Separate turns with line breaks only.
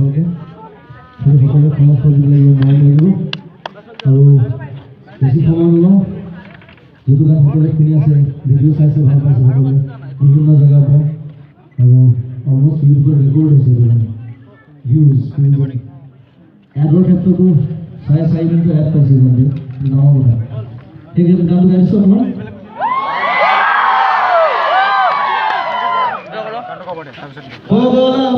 ভালকে সকলোৱে ক্ষমা কৰিব লাগিব মৰম লাগিব আৰু বেছি সময় নলওঁ যিটো গান সকলোৱে শুনি আছে ভিডিঅ' চাইছে ভাল পাইছে সকলোৱে বিভিন্ন জেগাৰ পৰা আৰু অলমষ্ট ইউটিউবত ৰেকৰ্ড হৈছে এইটো গান ভিউজ এডৰ ক্ষেত্ৰতো 4.5 মিনিটৰ এড পাইছে গানটো ডাঙৰ কথা সেই গানটো গাইছোঁ নহয় পগলা